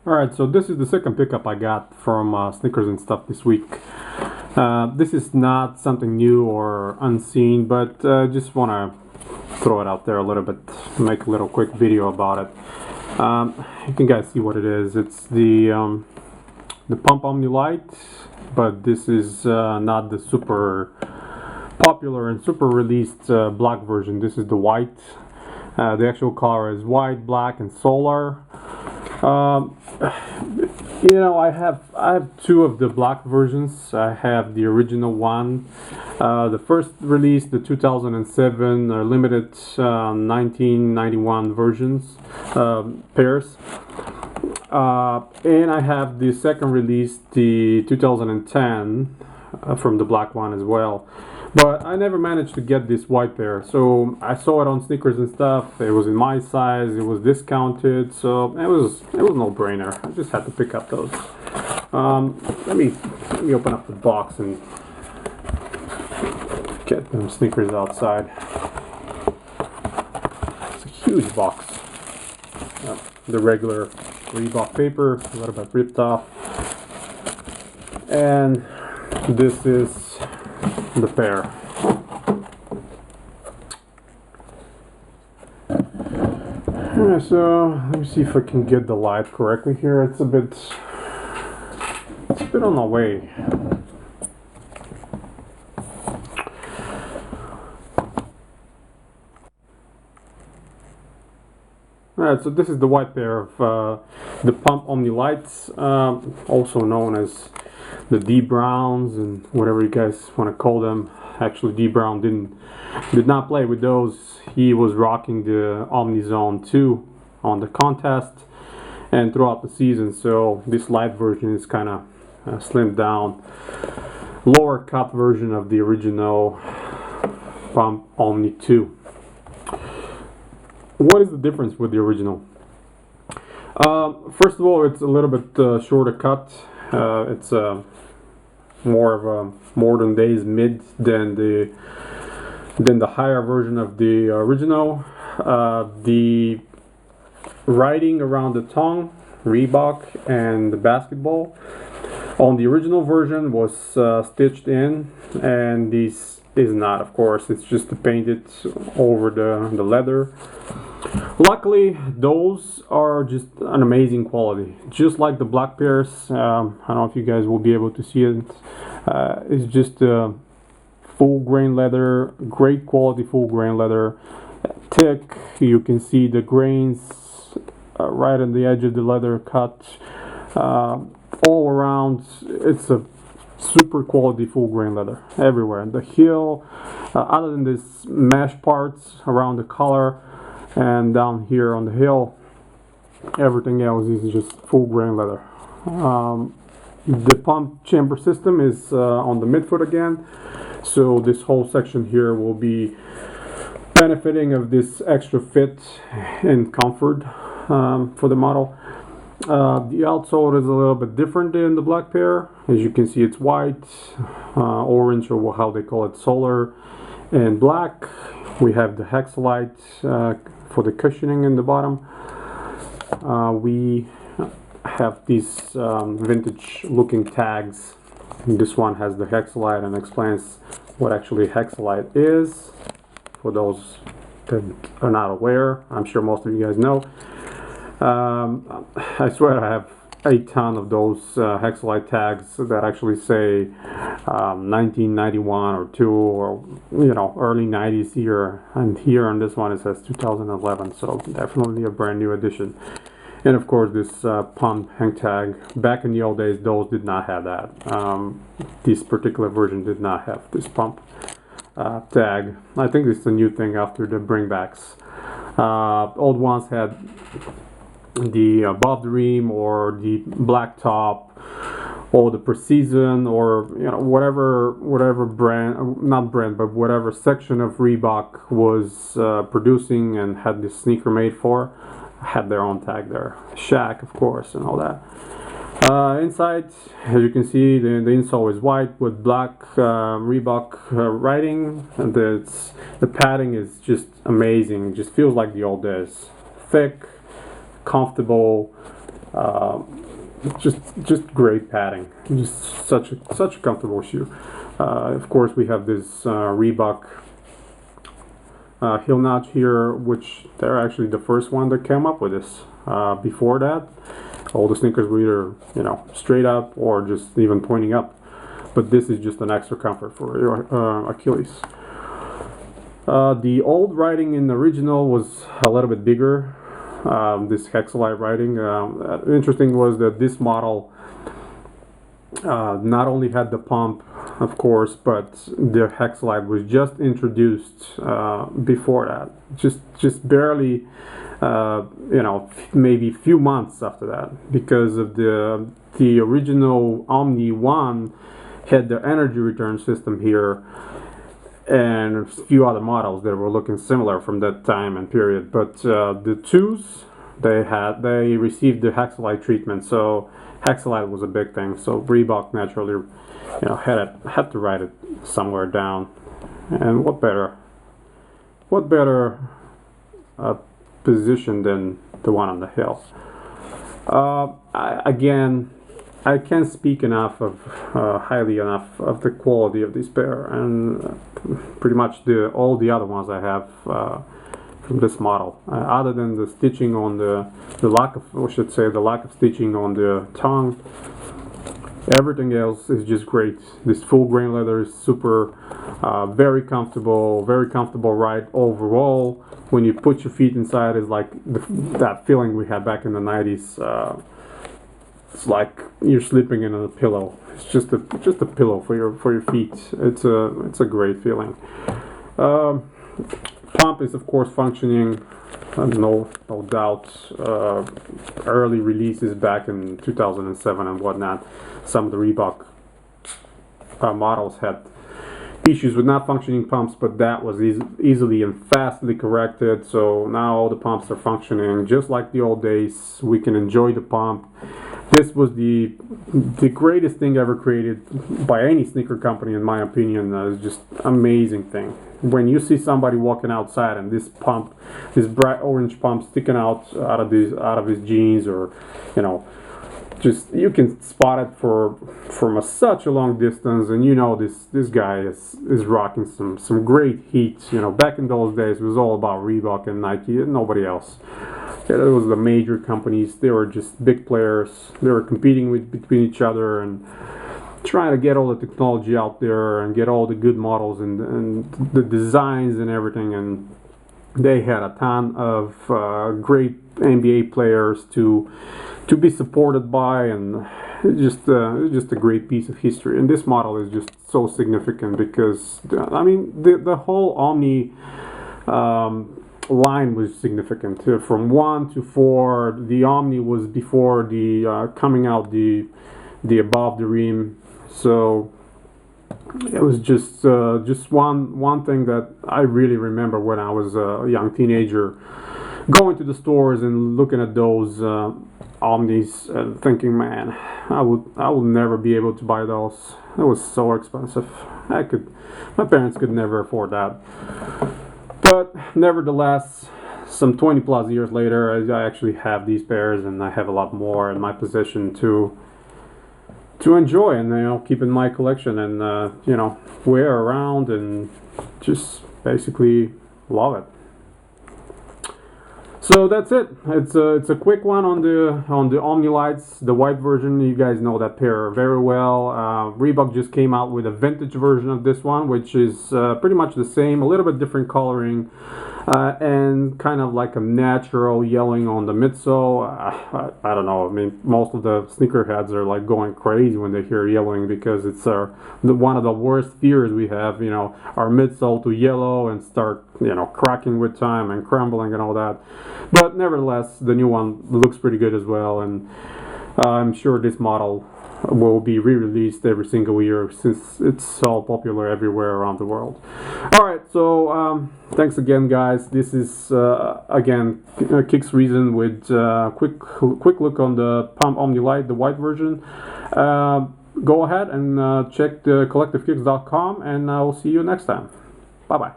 Alright, so this is the second pickup I got from Sneakers and Stuff this week. This is not something new or unseen, but just want to throw it out there a little bit, make a little quick video about it. You can guys see what it is. It's the Pump Omni Lite, but this is not the super popular and super released black version. This is the white. The actual color is white, black, and solar. I have two of the black versions. I have the original one, the first release, the 2007 limited 1991 versions pairs, and I have the second release, the 2010 from the black one as well. But I never managed to get this white pair, so I saw it on Sneakers and Stuff. It was in my size, it was discounted, so it was no brainer. I just had to pick up those. Let me open up the box and get them sneakers outside. It's a huge box. The regular Reebok paper, a little bit ripped off, and this is the pair. Alright, so let me see if I can get the light correctly here. It's a bit on the way. Alright, so this is the white pair of the Pump Omni Lites, also known as the D Browns and whatever you guys want to call them. Actually, D Brown did not play with those. He was rocking the Omni Zone 2 on the contest and throughout the season. So this light version is kind of slimmed down, lower cut version of the original Pump Omni 2. What is the difference with the original? First of all, it's a little bit shorter cut. It's more of a modern days mid than the higher version of the original. The writing around the tongue, Reebok, and the basketball on the original version was stitched in, and this is not, of course. It's just painted over the leather. Luckily, those are just an amazing quality, just like the black pairs. I don't know if you guys will be able to see it. It's just full grain leather, great quality full grain leather, thick. You can see the grains right on the edge of the leather cut. All around, it's a super quality full grain leather everywhere. The heel, other than this mesh parts around the collar and down here on the heel, everything else is just full grain leather. The pump chamber system is on the midfoot again, so this whole section here will be benefiting of this extra fit and comfort for the model. The outsole is a little bit different than the black pair. As you can see, it's white, orange, or how they call it, solar, and black. We have the hexalite for the cushioning in the bottom. We have these vintage looking tags. This one has the hexalite and explains what actually hexalite is, for those that are not aware. I'm sure most of you guys know. I swear I have a ton of those hexalite tags that actually say 1991 or 2, or early 90s here, and here on this one it says 2011, so definitely a brand new addition. And of course this pump hang tag. Back in the old days, those did not have that. This particular version did not have this pump tag. I think this is a new thing after the bringbacks. Old ones had the above the rim or the black top or the Precision, or whatever brand, not brand, but whatever section of Reebok was producing and had this sneaker made for, had their own tag there. Shaq, of course, and all that. Inside, as you can see, the insole is white with black Reebok writing, and the padding is just amazing. It just feels like the old days. Thick, comfortable, Just great padding, just such a comfortable shoe. Of course, we have this Reebok heel notch here, which they're actually the first one that came up with this. Before that, all the sneakers were either straight up or just even pointing up. But this is just an extra comfort for your Achilles. The old writing in the original was a little bit bigger. This Hexalite writing. Interesting was that this model not only had the pump, of course, but the Hexalite was just introduced before that. Just barely, maybe a few months after that, because of the original Omni 1 had the energy return system here, and a few other models that were looking similar from that time and period. But the 2s, they received the Hexalite treatment, so Hexalite was a big thing. So Reebok naturally, had to write it somewhere down. And what better position than the one on the heel? I can't speak highly enough of the quality of this pair, and pretty much all the other ones I have from this model, other than the stitching on the lack of stitching on the tongue. Everything else is just great. This full grain leather is super, very comfortable ride overall. When you put your feet inside, it's like that feeling we had back in the 90s. It's like you're sleeping in a pillow. It's just a pillow for your feet. It's a great feeling. Pump is of course functioning. No doubt. Early releases back in 2007 and whatnot. Some of the Reebok models had issues with not functioning pumps, but that was easily and fastly corrected. So now all the pumps are functioning just like the old days. We can enjoy the pump. This was the greatest thing ever created by any sneaker company, in my opinion. It's just amazing thing. When you see somebody walking outside and this pump, this bright orange pump sticking out of his jeans, or just you can spot it from such a long distance, and this guy is rocking some great heat. Back in those days, it was all about Reebok and Nike and nobody else. It was the major companies. They were just big players. They were competing between each other and trying to get all the technology out there and get all the good models and the designs and everything. And they had a ton of great NBA players to be supported by, and it's just a great piece of history. And this model is just so significant because the whole Omni line was significant. From 1 to 4, the Omni was before the coming out the above the rim. So it was just one thing that I really remember when I was a young teenager, going to the stores and looking at those Omnis and thinking, man, I would never be able to buy those. It was so expensive. My parents could never afford that. But nevertheless, some 20 plus years later, I actually have these pairs, and I have a lot more in my possession to enjoy and keep in my collection and wear around and just basically love it. So that's it. It's a quick one on the Omni Lites, the white version. You guys know that pair very well. Reebok just came out with a vintage version of this one, which is pretty much the same, a little bit different coloring, and kind of like a natural yellowing on the midsole. I don't know. I mean, most of the sneakerheads are like going crazy when they hear yellowing, because it's one of the worst fears we have. Our midsole to yellow and start cracking with time and crumbling and all that. But nevertheless, the new one looks pretty good as well, and I'm sure this model will be re-released every single year since it's so popular everywhere around the world. Alright, so thanks again, guys. This is again Kicks Reason with quick look on the Pump Omni Lite, the white version. Go ahead and check the collectivekicks.com, and I'll see you next time. Bye bye.